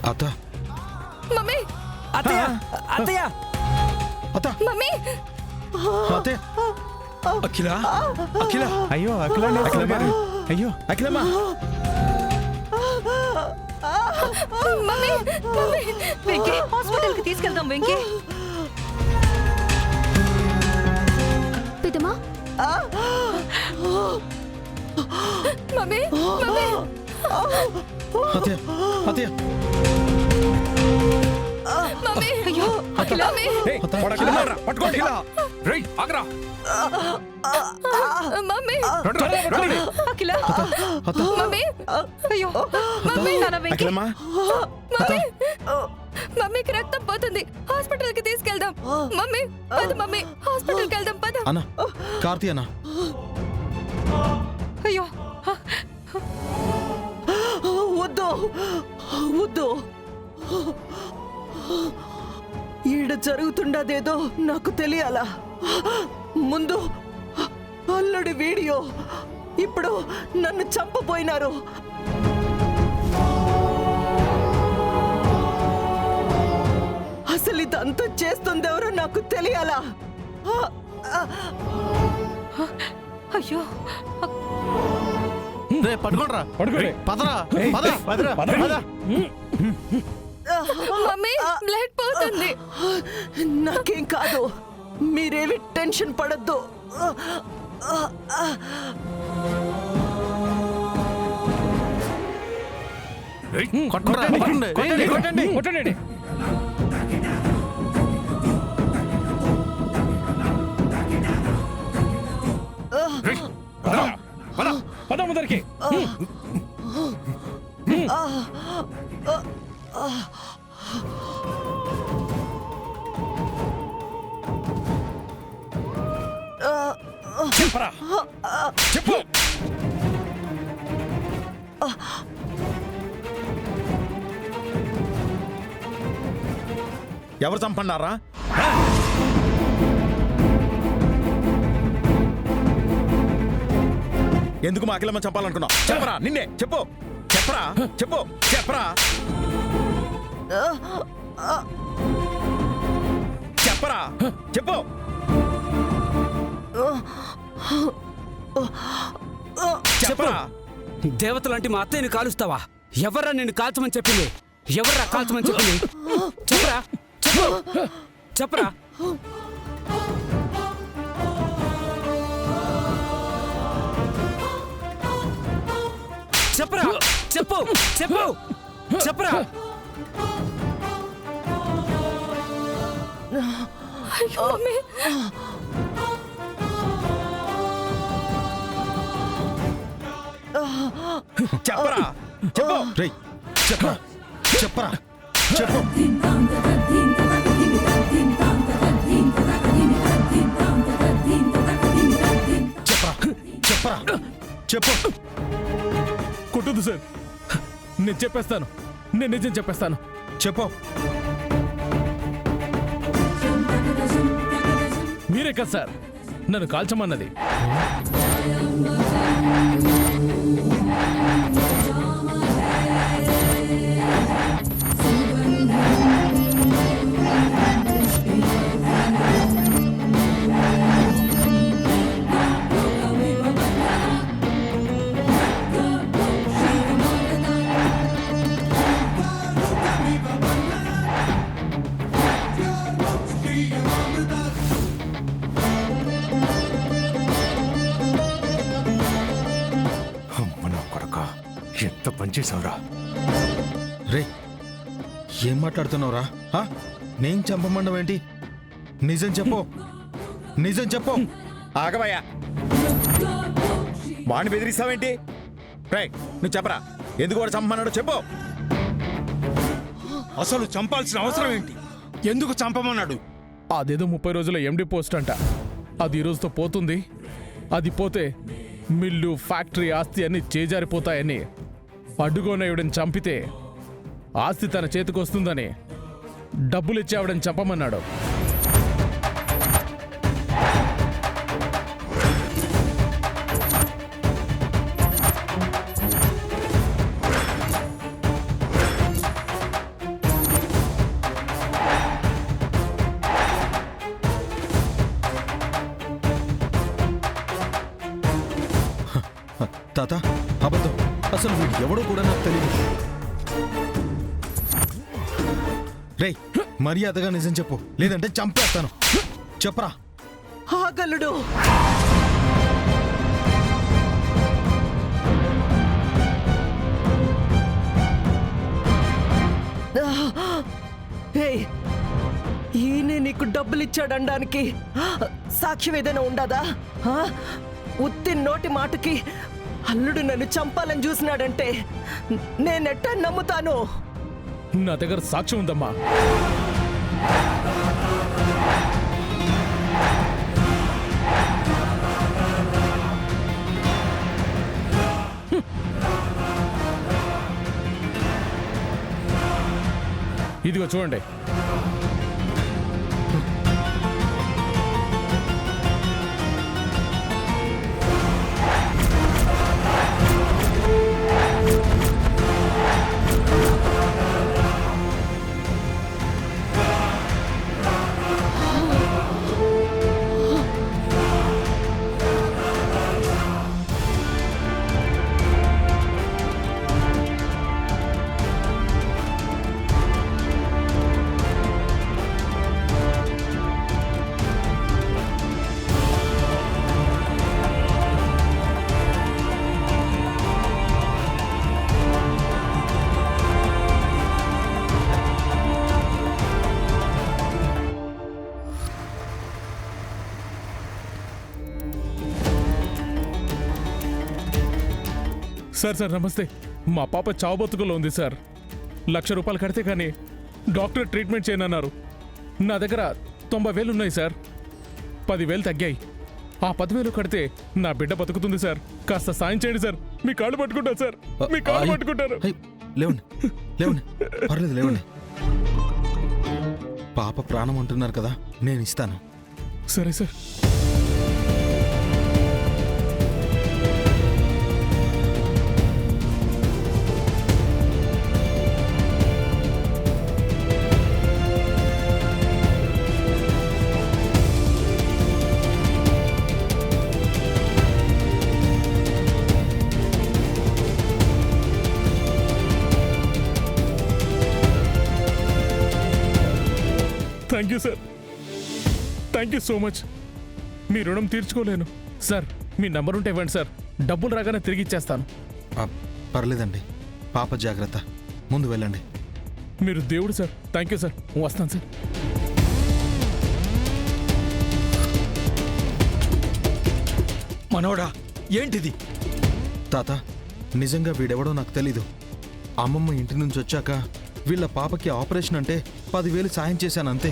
అత్త మమ్మీ అత్తయ్య అత్తయ్య అత్త మమ్మీ అత్తయ్య అఖిల అఖిల అయ్యో అఖిల అయ్యో అఖిలమ్మా మమ్మీ మమ్మీ వెంకీ హాస్పిటల్ కి తీసుకెళ్దాం వెంకీ పెద్దమ్మా మమ్మీ మమ్మీ అత్తయ్య అత్తయ్య మమ్మీ అయ్యో అఖిల పట్టుకోండి మమ్మీ అఖిల మమ్మీ అయ్యో మమ్మీ నాన్న వెంకీ అఖిలమ్మా మమ్మీ మమ్మీకి రక్తం పోతుంది హాస్పిటల్ కి తీసుకెళ్దాం మమ్మీ పద మమ్మీ హాస్పిటల్ కి వెళ్దాం పద అన్న కార్తీ అన్న అయ్యో వద్దు వద్దు ఈడ జరుగుతుండదేదో నాకు తెలియాలా ముందు అల్లుడి వీడియో ఇప్పుడు నన్ను చంపబోయినారు అసలు ఇదంతా చేస్తుందెవరో నాకు తెలియాలా అయ్యో పట్టుకోండిరా పడుకోండి. పదరా పదరా పదరా మమ్మీ బ్లడ్ పోతుంది నాకేం కాదు మీరేమి టెన్షన్ పడద్దు కొట్టండి పద ముందరికి చెప్పరా చెప్పు ఎవరు చంపన్నారా ఎందుకు మా అఖిలమ్మ చంపాలనుకున్నావు చెప్పరా నిన్నే చెప్పు చెప్పరా చెప్పు చెప్పరా చెప్పరా చెప్పు చెప్పరా దేవతలాంటి మా అత్తయ్యని కాలుస్తావా ఎవర్రా నిన్ను కాల్చమని చెప్పింది ఎవర్రా కాల్చమని చెప్పింది చెప్పరా చెప్పు చెప్పరా చెప్పరా చెప్పు చెప్పు చెప్పరా అయ్యో మమ్మీ చెప్పరా చెప్పు రేయ్ చెప్పరా చెప్పరా చెప్పు చెప్పరా చెప్పరా చెప్పు కొట్టదు సార్ నేను చెప్పేస్తాను నేను నిజం చెప్పేస్తాను చెప్పు మీరే కదా సార్ నన్ను కాల్చమన్నది ఎంత పనిచేసావురా రే ఏం మాట్లాడుతున్నావురా నేను చంపమండవేంటి నిజం చెప్పు నిజం చెప్పు ఆగవయ్యా వాడిని బెదిరిస్తావేంటి రే నువ్వు చెప్పరా ఎందుకు వాడు చంపమన్నాడో చెప్పు అసలు చంపాల్సిన అవసరం ఏంటి ఎందుకు చంపమన్నాడు అదేదో 30 రోజుల ఎండి పోస్ట్ అంట అది ఈ రోజుతో పోతుంది అది పోతే మిల్లు ఫ్యాక్టరీ ఆస్తి అన్ని చేజారిపోతాయని అడ్డుగోనయుడిని చంపితే ఆస్తి తన చేతికొస్తుందని డబ్బులిచ్చి ఆవిడని చంపమన్నాడు తాత అబద్ధం, అసలు వీడు ఎవడో కూడా నాకు తెలియదు. రేయ్ మర్యాదగా నిజం చెప్పు, లేదంటే చంపేస్తాను. చెప్పరా. ఆగలుడు. ఏయ్, ఈయనే నీకు డబ్బులు ఇచ్చాడనడానికి సాక్ష్యం ఏదైనా ఉండదా? ఉత్తి నోటి మాటకి అల్లుడు నన్ను చంపాలని చూసినాడంటే నేనెట్టా నమ్ముతాను? నా దగ్గర సాక్ష్యం ఉందమ్మా. ఇదిగో చూడండి. సార్ నమస్తే. మా పాప చావు బతుకులో ఉంది సార్. 1,00,000 రూపాయలు కడితే కానీ డాక్టర్ ట్రీట్మెంట్ చేయనన్నారు. నా దగ్గర 90,000 ఉన్నాయి సార్. 10,000 తగ్గాయి. ఆ 10,000 కడితే నా బిడ్డ బతుకుతుంది సార్. కాస్త సాయం చేయండి సార్. మీ కాళ్ళు పట్టుకుంటాను సార్, మీ కాళ్ళు పట్టుకుంటాను. లేవండి లేవండి, పర్లేదు లేవండి. పాప ప్రాణం అంటున్నారు కదా, నేను ఇస్తాను. సరే sir. Thank you sir, thank you so much. మీ రుణం తీర్చుకోలేను సార్. మీ నంబర్ ఉంటే ఇవ్వండి సార్, డబ్బులు రాగానే తిరిగి ఇచ్చేస్తాను. పర్లేదండి, పాప జాగ్రత్త. ముందు వెళ్ళండి. మీరు దేవుడు సార్. థ్యాంక్ యూ సార్, వస్తాను సార్. మనోడా, ఏంటిది? తాత నిజంగా వీడెవడో నాకు తెలీదు. అమ్మమ్మ ఇంటి నుంచి వచ్చాక వీళ్ళ పాపకి ఆపరేషన్ అంటే 10,000 సాయం చేశాను అంతే.